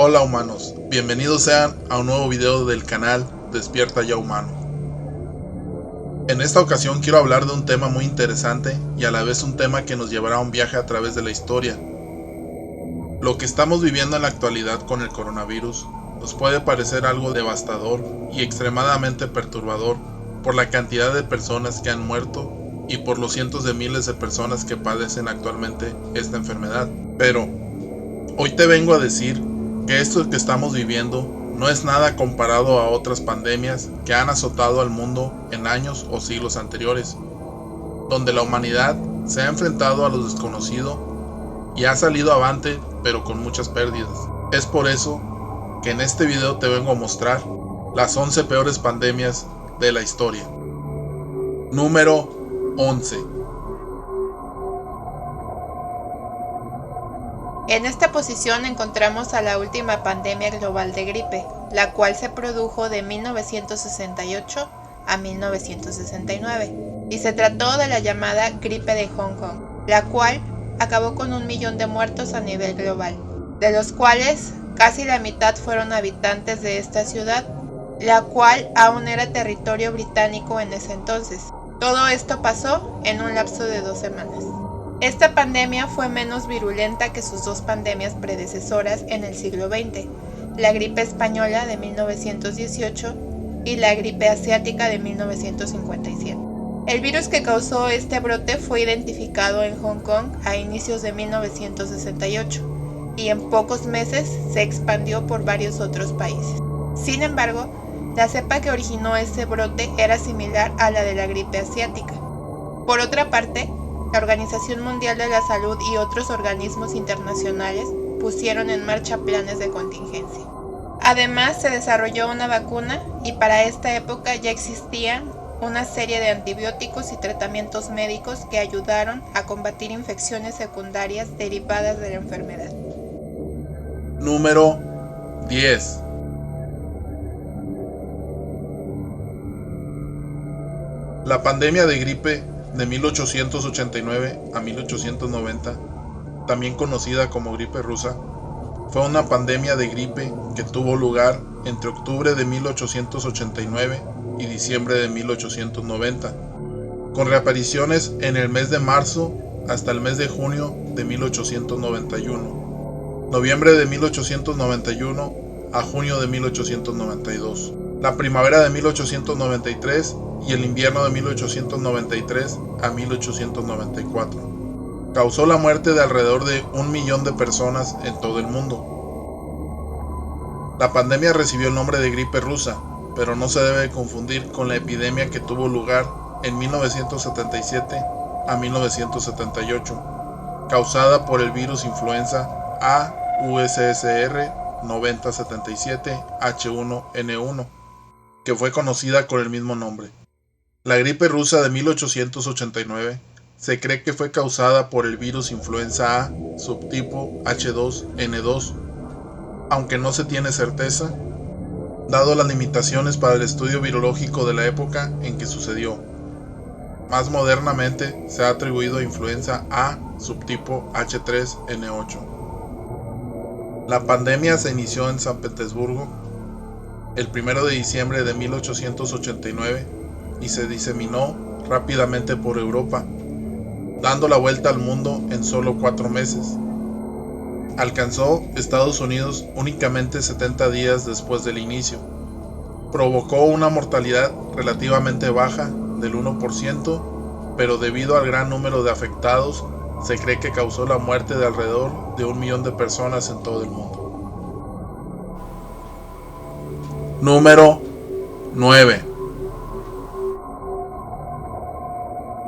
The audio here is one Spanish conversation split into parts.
Hola humanos, bienvenidos sean a un nuevo video del canal Despierta Ya Humano. En esta ocasión quiero hablar de un tema muy interesante y a la vez un tema que nos llevará a un viaje a través de la historia. Lo que estamos viviendo en la actualidad con el coronavirus nos puede parecer algo devastador y extremadamente perturbador por la cantidad de personas que han muerto y por los cientos de miles de personas que padecen actualmente esta enfermedad. Pero hoy te vengo a decir que esto que estamos viviendo no es nada comparado a otras pandemias que han azotado al mundo en años o siglos anteriores, donde la humanidad se ha enfrentado a lo desconocido y ha salido avante, pero con muchas pérdidas. Es por eso que en este video te vengo a mostrar las 11 peores pandemias de la historia. Número 11. En esta posición encontramos a la última pandemia global de gripe, la cual se produjo de 1968 a 1969, y se trató de la llamada gripe de Hong Kong, la cual acabó con 1 millón de muertos a nivel global, de los cuales casi la mitad fueron habitantes de esta ciudad, la cual aún era territorio británico en ese entonces. Todo esto pasó en un lapso de 2 semanas. Esta pandemia fue menos virulenta que sus 2 pandemias predecesoras en el siglo XX, la gripe española de 1918 y la gripe asiática de 1957. El virus que causó este brote fue identificado en Hong Kong a inicios de 1968 y en pocos meses se expandió por varios otros países. Sin embargo, la cepa que originó ese brote era similar a la de la gripe asiática. Por otra parte, la Organización Mundial de la Salud y otros organismos internacionales pusieron en marcha planes de contingencia. Además, se desarrolló una vacuna y para esta época ya existían una serie de antibióticos y tratamientos médicos que ayudaron a combatir infecciones secundarias derivadas de la enfermedad. Número 10. La pandemia de gripe de 1889 a 1890, también conocida como gripe rusa, fue una pandemia de gripe que tuvo lugar entre octubre de 1889 y diciembre de 1890, con reapariciones en el mes de marzo hasta el mes de junio de 1891, noviembre de 1891 a junio de 1892, la primavera de 1893 y el invierno de 1893 a 1894. Causó la muerte de alrededor de 1 millón de personas en todo el mundo. La pandemia recibió el nombre de gripe rusa, pero no se debe confundir con la epidemia que tuvo lugar en 1977 a 1978, causada por el virus influenza A USSR 9077 H1N1, que fue conocida con el mismo nombre. La gripe rusa de 1889 se cree que fue causada por el virus influenza A subtipo H2N2, aunque no se tiene certeza, dado las limitaciones para el estudio virológico de la época en que sucedió. Más modernamente se ha atribuido a influenza A subtipo H3N8. La pandemia se inició en San Petersburgo el 1 de diciembre de 1889 y se diseminó rápidamente por Europa, dando la vuelta al mundo en solo 4 meses. Alcanzó Estados Unidos únicamente 70 días después del inicio. Provocó una mortalidad relativamente baja del 1%, pero debido al gran número de afectados, se cree que causó la muerte de alrededor de 1 millón de personas en todo el mundo. Número 9.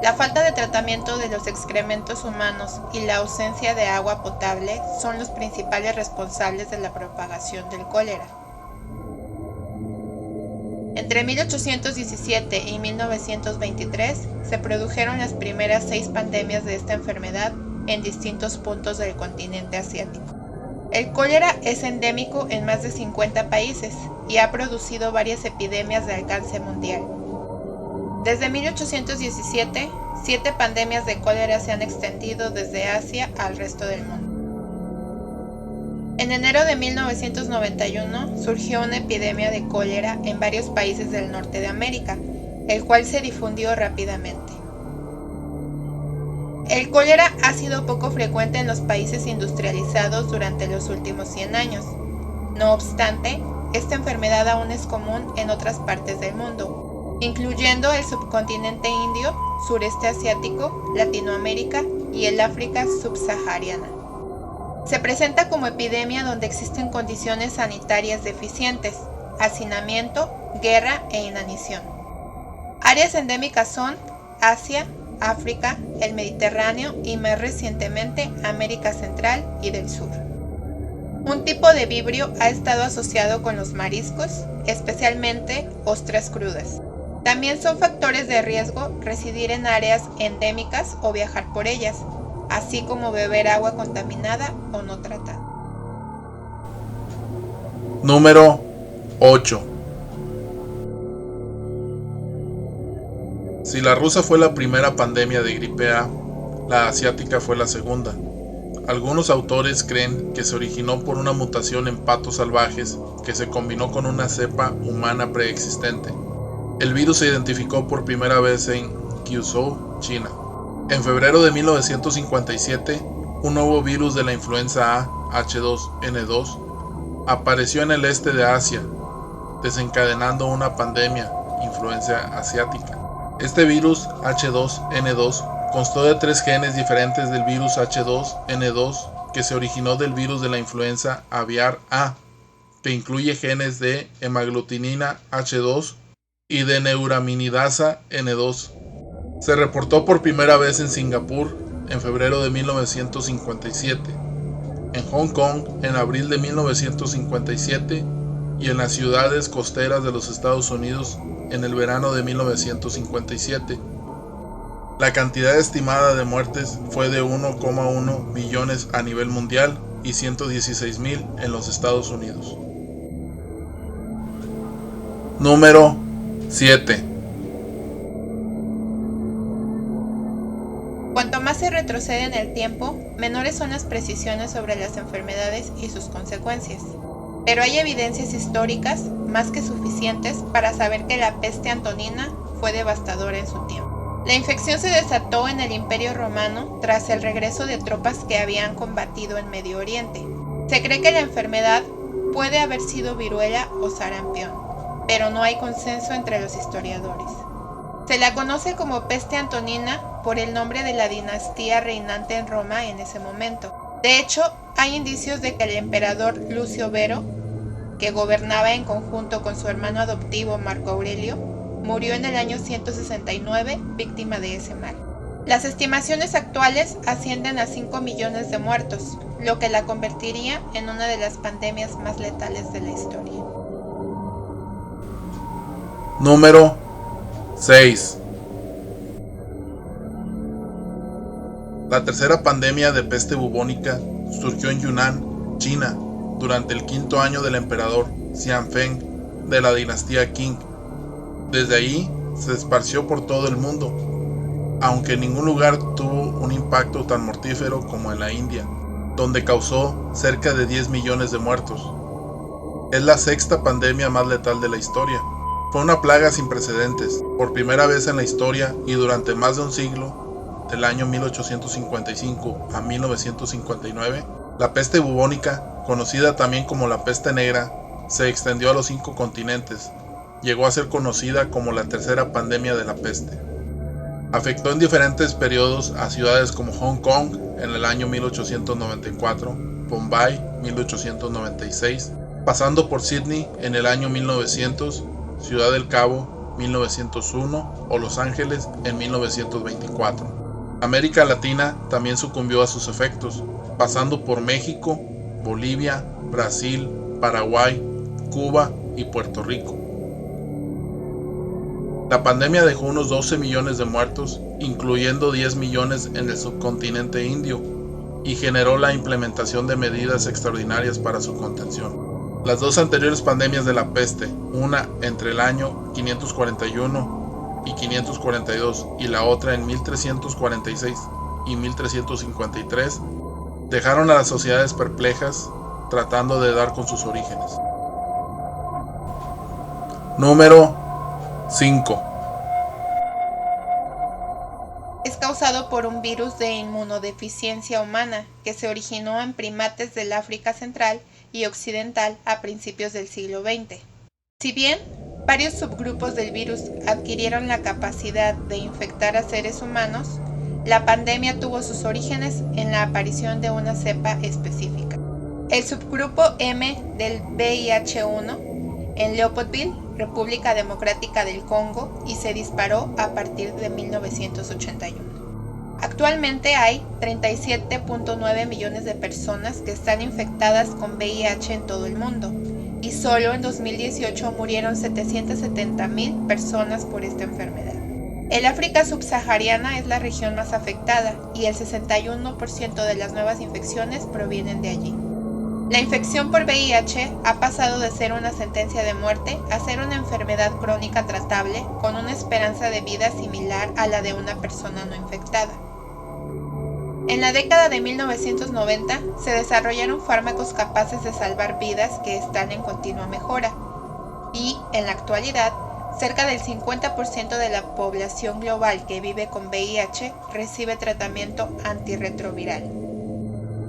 La falta de tratamiento de los excrementos humanos y la ausencia de agua potable son los principales responsables de la propagación del cólera. Entre 1817 y 1923 se produjeron las primeras 6 pandemias de esta enfermedad en distintos puntos del continente asiático. El cólera es endémico en más de 50 países y ha producido varias epidemias de alcance mundial. Desde 1817, 7 pandemias de cólera se han extendido desde Asia al resto del mundo. En enero de 1991 surgió una epidemia de cólera en varios países del norte de América, el cual se difundió rápidamente. El cólera ha sido poco frecuente en los países industrializados durante los últimos 100 años. No obstante, esta enfermedad aún es común en otras partes del mundo, incluyendo el subcontinente indio, sureste asiático, Latinoamérica y el África subsahariana. Se presenta como epidemia donde existen condiciones sanitarias deficientes, hacinamiento, guerra e inanición. Áreas endémicas son Asia, África, el Mediterráneo y más recientemente América Central y del Sur. Un tipo de vibrio ha estado asociado con los mariscos, especialmente ostras crudas. También son factores de riesgo residir en áreas endémicas o viajar por ellas, así como beber agua contaminada o no tratada. Número 8. Si la rusa fue la primera pandemia de gripe A, la asiática fue la segunda. Algunos autores creen que se originó por una mutación en patos salvajes que se combinó con una cepa humana preexistente. El virus se identificó por primera vez en Guizhou, China. En febrero de 1957, un nuevo virus de la influenza A, H2N2, apareció en el este de Asia, desencadenando una pandemia, influenza asiática. Este virus H2N2 constó de 3 genes diferentes del virus H2N2 que se originó del virus de la influenza aviar A, que incluye genes de hemaglutinina H2 y de neuraminidasa N2. Se reportó por primera vez en Singapur en febrero de 1957, en Hong Kong en abril de 1957 y en las ciudades costeras de los Estados Unidos en el verano de 1957. La cantidad estimada de muertes fue de 1,1 millones a nivel mundial y 116,000 en los Estados Unidos. Número 7. Cuanto más se retrocede en el tiempo, menores son las precisiones sobre las enfermedades y sus consecuencias. Pero hay evidencias históricas más que suficientes para saber que la peste antonina fue devastadora en su tiempo. La infección se desató en el Imperio Romano tras el regreso de tropas que habían combatido en Medio Oriente. Se cree que la enfermedad puede haber sido viruela o sarampión, pero no hay consenso entre los historiadores. Se la conoce como peste antonina por el nombre de la dinastía reinante en Roma en ese momento. De hecho, hay indicios de que el emperador Lucio Vero, que gobernaba en conjunto con su hermano adoptivo Marco Aurelio, murió en el año 169 víctima de ese mal. Las estimaciones actuales ascienden a 5 millones de muertos, lo que la convertiría en una de las pandemias más letales de la historia. Número 6. La tercera pandemia de peste bubónica surgió en Yunnan, China, durante el 5º año del emperador Xianfeng de la dinastía Qing. Desde ahí se esparció por todo el mundo, aunque en ningún lugar tuvo un impacto tan mortífero como en la India, donde causó cerca de 10 millones de muertos. Es la 6ª pandemia más letal de la historia. Fue una plaga sin precedentes, por primera vez en la historia y durante más de un siglo, del año 1855 a 1959, la peste bubónica, conocida también como la peste negra, se extendió a los 5 continentes. Llegó a ser conocida como la tercera pandemia de la peste. Afectó en diferentes periodos a ciudades como Hong Kong en el año 1894, Bombay 1896, pasando por Sydney en el año 1900, Ciudad del Cabo 1901 o Los Ángeles en 1924. América Latina también sucumbió a sus efectos, pasando por México, Bolivia, Brasil, Paraguay, Cuba y Puerto Rico. La pandemia dejó unos 12 millones de muertos, incluyendo 10 millones en el subcontinente indio, y generó la implementación de medidas extraordinarias para su contención. Las 2 anteriores pandemias de la peste, una entre el año 541 y 542 y la otra en 1346 y 1353, dejaron a las sociedades perplejas tratando de dar con sus orígenes. Número 5. Es causado por un virus de inmunodeficiencia humana que se originó en primates del África Central y Occidental a principios del siglo XX. Si bien varios subgrupos del virus adquirieron la capacidad de infectar a seres humanos, la pandemia tuvo sus orígenes en la aparición de una cepa específica. El subgrupo M del VIH-1 en Leopoldville, República Democrática del Congo, y se disparó a partir de 1981. Actualmente hay 37.9 millones de personas que están infectadas con VIH en todo el mundo, y solo en 2018 murieron 770,000 personas por esta enfermedad. El África subsahariana es la región más afectada y el 61% de las nuevas infecciones provienen de allí. La infección por VIH ha pasado de ser una sentencia de muerte a ser una enfermedad crónica tratable con una esperanza de vida similar a la de una persona no infectada. En la década de 1990 se desarrollaron fármacos capaces de salvar vidas que están en continua mejora y, en la actualidad, cerca del 50% de la población global que vive con VIH recibe tratamiento antirretroviral.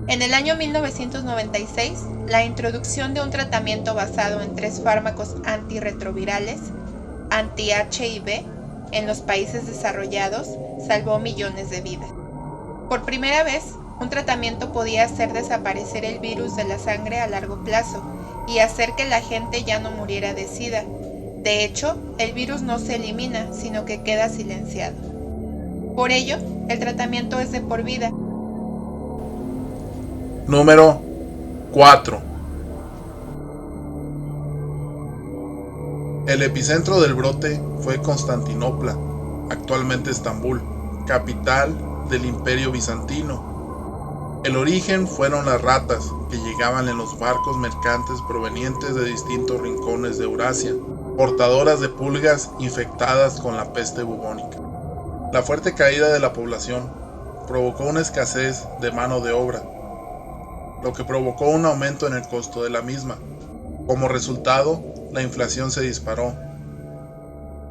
En el año 1996, la introducción de un tratamiento basado en 3 fármacos antirretrovirales, anti-HIV, en los países desarrollados salvó millones de vidas. Por primera vez, un tratamiento podía hacer desaparecer el virus de la sangre a largo plazo y hacer que la gente ya no muriera de SIDA. De hecho, el virus no se elimina, sino que queda silenciado. Por ello, el tratamiento es de por vida. Número 4. El epicentro del brote fue Constantinopla, actualmente Estambul, capital del Imperio Bizantino. El origen fueron las ratas que llegaban en los barcos mercantes provenientes de distintos rincones de Eurasia, portadoras de pulgas infectadas con la peste bubónica. La fuerte caída de la población provocó una escasez de mano de obra, lo que provocó un aumento en el costo de la misma. Como resultado, la inflación se disparó.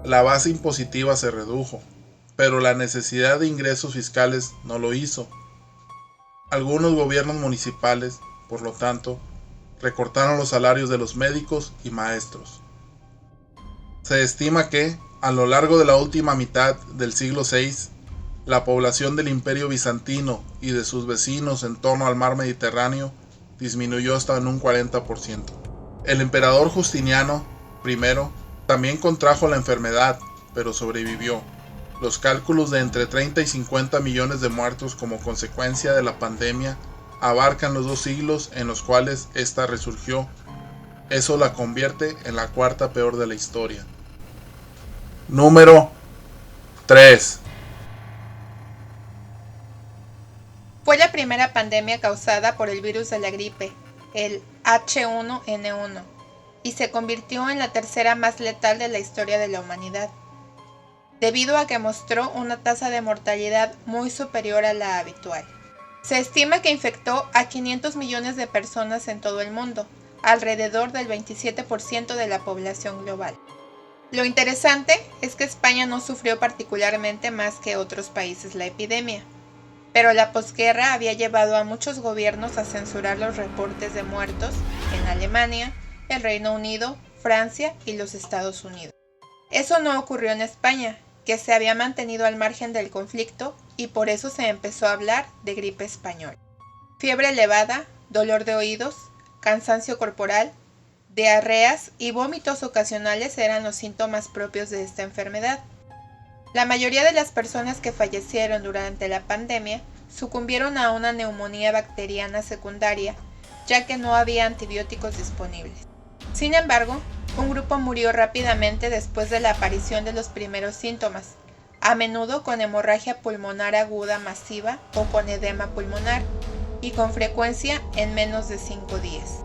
La base impositiva se redujo, pero la necesidad de ingresos fiscales no lo hizo. Algunos gobiernos municipales, por lo tanto, recortaron los salarios de los médicos y maestros. Se estima que, a lo largo de la última mitad del siglo VI, la población del Imperio Bizantino y de sus vecinos en torno al mar Mediterráneo disminuyó hasta en un 40%. El emperador Justiniano I también contrajo la enfermedad, pero sobrevivió. Los cálculos de entre 30 y 50 millones de muertos como consecuencia de la pandemia abarcan los 2 siglos en los cuales esta resurgió. Eso la convierte en la 4ª peor de la historia. Número 3. Fue la primera pandemia causada por el virus de la gripe, el H1N1, y se convirtió en la 3ª más letal de la historia de la humanidad, debido a que mostró una tasa de mortalidad muy superior a la habitual. Se estima que infectó a 500 millones de personas en todo el mundo, alrededor del 27% de la población global. Lo interesante es que España no sufrió particularmente más que otros países la epidemia, pero la posguerra había llevado a muchos gobiernos a censurar los reportes de muertos en Alemania, el Reino Unido, Francia y los Estados Unidos. Eso no ocurrió en España, que se había mantenido al margen del conflicto y por eso se empezó a hablar de gripe española. Fiebre elevada, dolor de oídos, cansancio corporal, diarreas y vómitos ocasionales eran los síntomas propios de esta enfermedad. La mayoría de las personas que fallecieron durante la pandemia sucumbieron a una neumonía bacteriana secundaria, ya que no había antibióticos disponibles. Sin embargo, un grupo murió rápidamente después de la aparición de los primeros síntomas, a menudo con hemorragia pulmonar aguda masiva o con edema pulmonar, y con frecuencia en menos de 5 días.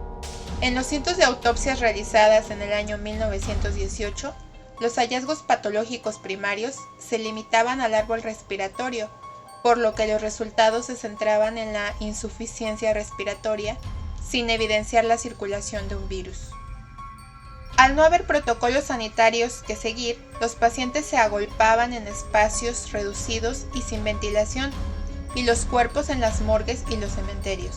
En los cientos de autopsias realizadas en el año 1918, los hallazgos patológicos primarios se limitaban al árbol respiratorio, por lo que los resultados se centraban en la insuficiencia respiratoria, sin evidenciar la circulación de un virus. Al no haber protocolos sanitarios que seguir, los pacientes se agolpaban en espacios reducidos y sin ventilación, y los cuerpos en las morgues y los cementerios.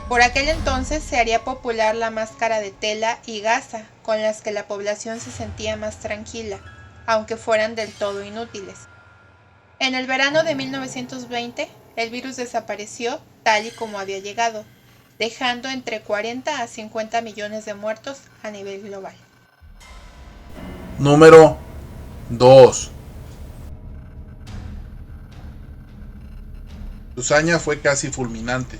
Por aquel entonces se haría popular la máscara de tela y gasa, con las que la población se sentía más tranquila, aunque fueran del todo inútiles. En el verano de 1920, el virus desapareció tal y como había llegado, dejando entre 40 a 50 millones de muertos a nivel global. Número 2. Su hazaña fue casi fulminante.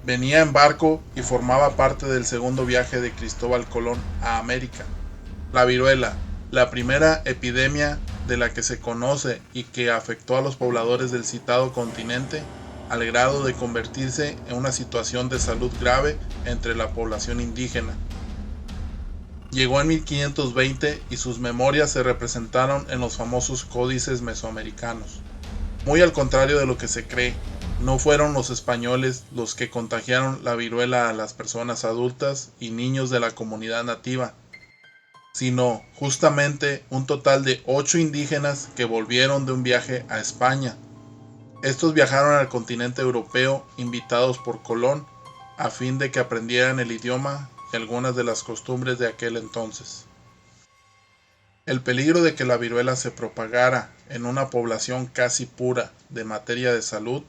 Venía en barco y formaba parte del segundo viaje de Cristóbal Colón a América. La viruela, la primera epidemia de la que se conoce y que afectó a los pobladores del citado continente, al grado de convertirse en una situación de salud grave entre la población indígena. Llegó en 1520 y sus memorias se representaron en los famosos códices mesoamericanos. Muy al contrario de lo que se cree, no fueron los españoles los que contagiaron la viruela a las personas adultas y niños de la comunidad nativa, sino justamente un total de 8 indígenas que volvieron de un viaje a España. Estos viajaron al continente europeo invitados por Colón a fin de que aprendieran el idioma y algunas de las costumbres de aquel entonces. El peligro de que la viruela se propagara en una población casi pura de materia de salud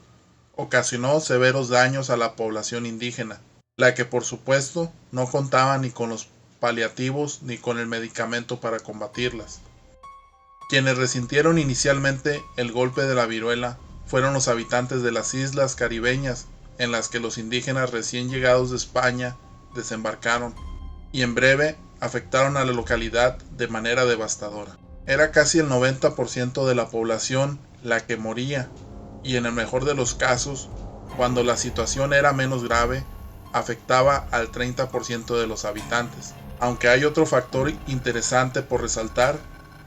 ocasionó severos daños a la población indígena, la que por supuesto no contaba ni con los paliativos ni con el medicamento para combatirlas. Quienes resintieron inicialmente el golpe de la viruela fueron los habitantes de las islas caribeñas, en las que los indígenas recién llegados de España desembarcaron, y en breve afectaron a la localidad de manera devastadora. Era casi el 90% de la población la que moría, y en el mejor de los casos, cuando la situación era menos grave, afectaba al 30% de los habitantes. Aunque hay otro factor interesante por resaltar,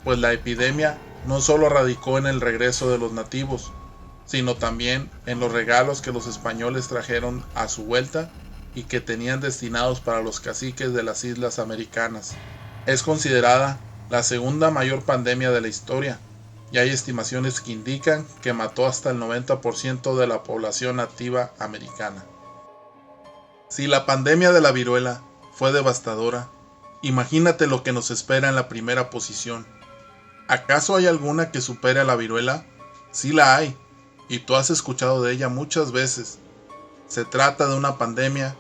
pues la epidemia no solo radicó en el regreso de los nativos, sino también en los regalos que los españoles trajeron a su vuelta y que tenían destinados para los caciques de las islas americanas. Es considerada la segunda mayor pandemia de la historia, y hay estimaciones que indican que mató hasta el 90% de la población nativa americana. Si la pandemia de la viruela fue devastadora, imagínate lo que nos espera en la primera posición. ¿Acaso hay alguna que supere a la viruela? Sí la hay, y tú has escuchado de ella muchas veces. Se trata de una pandemia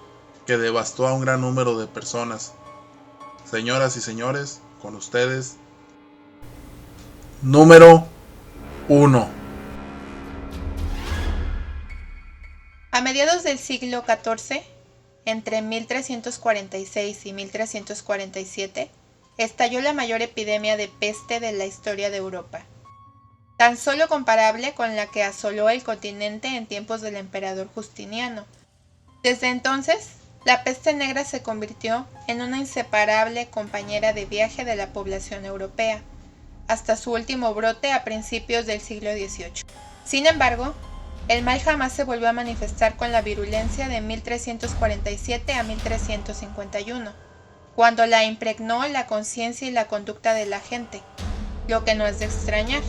que devastó a un gran número de personas. Señoras y señores, con ustedes, número 1. A mediados del siglo XIV, entre 1346 y 1347, estalló la mayor epidemia de peste de la historia de Europa, tan solo comparable con la que asoló el continente en tiempos del emperador Justiniano. Desde entonces, la peste negra se convirtió en una inseparable compañera de viaje de la población europea, hasta su último brote a principios del siglo XVIII. Sin embargo, el mal jamás se volvió a manifestar con la virulencia de 1347 a 1351, cuando la impregnó la conciencia y la conducta de la gente, lo que no es de extrañar.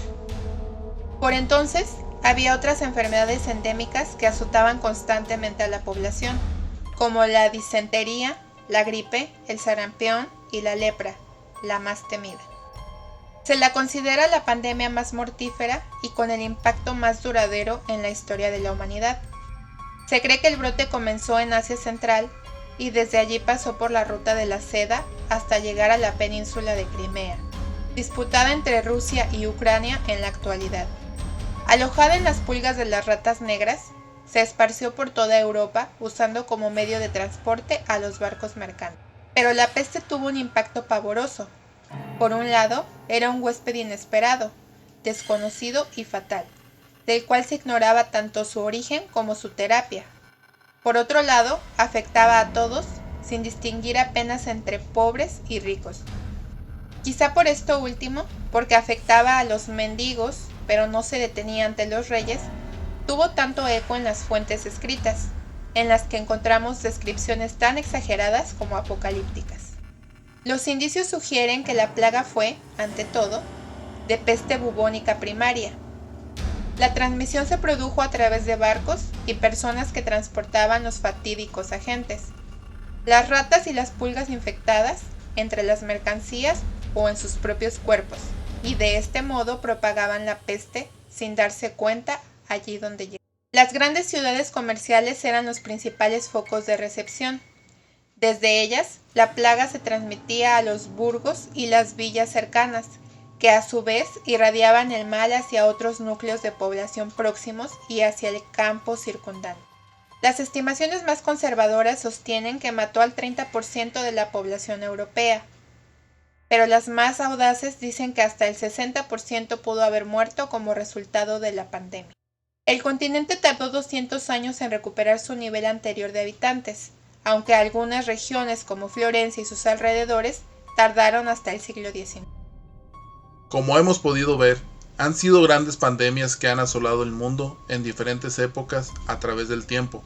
Por entonces, había otras enfermedades endémicas que azotaban constantemente a la población, como la disentería, la gripe, el sarampión y la lepra, la más temida. Se la considera la pandemia más mortífera y con el impacto más duradero en la historia de la humanidad. Se cree que el brote comenzó en Asia Central y desde allí pasó por la ruta de la seda hasta llegar a la península de Crimea, disputada entre Rusia y Ucrania en la actualidad. Alojada en las pulgas de las ratas negras, se esparció por toda Europa usando como medio de transporte a los barcos mercantes. Pero la peste tuvo un impacto pavoroso. Por un lado, era un huésped inesperado, desconocido y fatal, del cual se ignoraba tanto su origen como su terapia. Por otro lado, afectaba a todos, sin distinguir apenas entre pobres y ricos. Quizá por esto último, porque afectaba a los mendigos, pero no se detenía ante los reyes, tuvo tanto eco en las fuentes escritas. en las que encontramos descripciones tan exageradas como apocalípticas. Los indicios sugieren que la plaga fue, ante todo, de peste bubónica primaria. La transmisión se produjo a través de barcos y personas que transportaban los fatídicos agentes. Las ratas y las pulgas infectadas entre las mercancías o en sus propios cuerpos, y de este modo propagaban la peste sin darse cuenta allí donde llegaban. Las grandes ciudades comerciales eran los principales focos de recepción. Desde ellas, la plaga se transmitía a los burgos y las villas cercanas, que a su vez irradiaban el mal hacia otros núcleos de población próximos y hacia el campo circundante. Las estimaciones más conservadoras sostienen que mató al 30% de la población europea, pero las más audaces dicen que hasta el 60% pudo haber muerto como resultado de la pandemia. El continente tardó 200 años en recuperar su nivel anterior de habitantes, aunque algunas regiones como Florencia y sus alrededores tardaron hasta el siglo XIX. Como hemos podido ver, han sido grandes pandemias que han asolado el mundo en diferentes épocas a través del tiempo.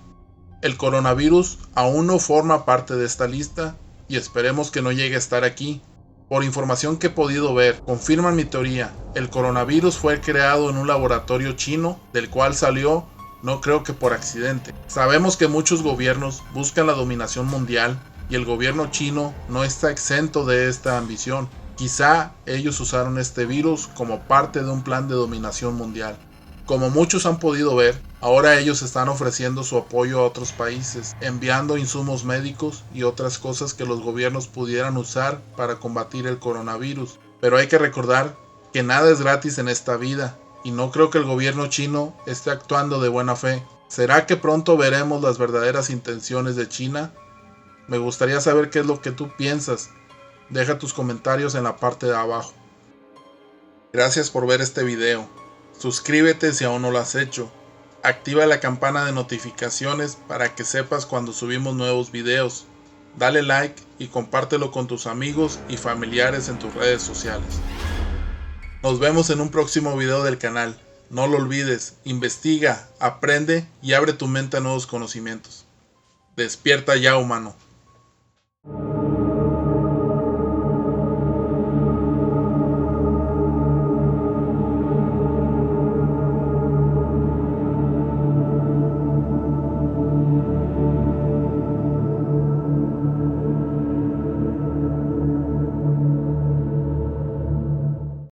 El coronavirus aún no forma parte de esta lista y esperemos que no llegue a estar aquí. Por información que he podido ver, confirman mi teoría, el coronavirus fue creado en un laboratorio chino, del cual salió, no creo que por accidente. Sabemos que muchos gobiernos buscan la dominación mundial y el gobierno chino no está exento de esta ambición. Quizá ellos usaron este virus como parte de un plan de dominación mundial. Como muchos han podido ver, ahora ellos están ofreciendo su apoyo a otros países, enviando insumos médicos y otras cosas que los gobiernos pudieran usar para combatir el coronavirus. Pero hay que recordar que nada es gratis en esta vida, y no creo que el gobierno chino esté actuando de buena fe. ¿Será que pronto veremos las verdaderas intenciones de China? Me gustaría saber qué es lo que tú piensas. Deja tus comentarios en la parte de abajo. Gracias por ver este video. Suscríbete si aún no lo has hecho. Activa la campana de notificaciones para que sepas cuando subimos nuevos videos. Dale like y compártelo con tus amigos y familiares en tus redes sociales. Nos vemos en un próximo video del canal. No lo olvides, investiga, aprende y abre tu mente a nuevos conocimientos. Despierta ya, humano.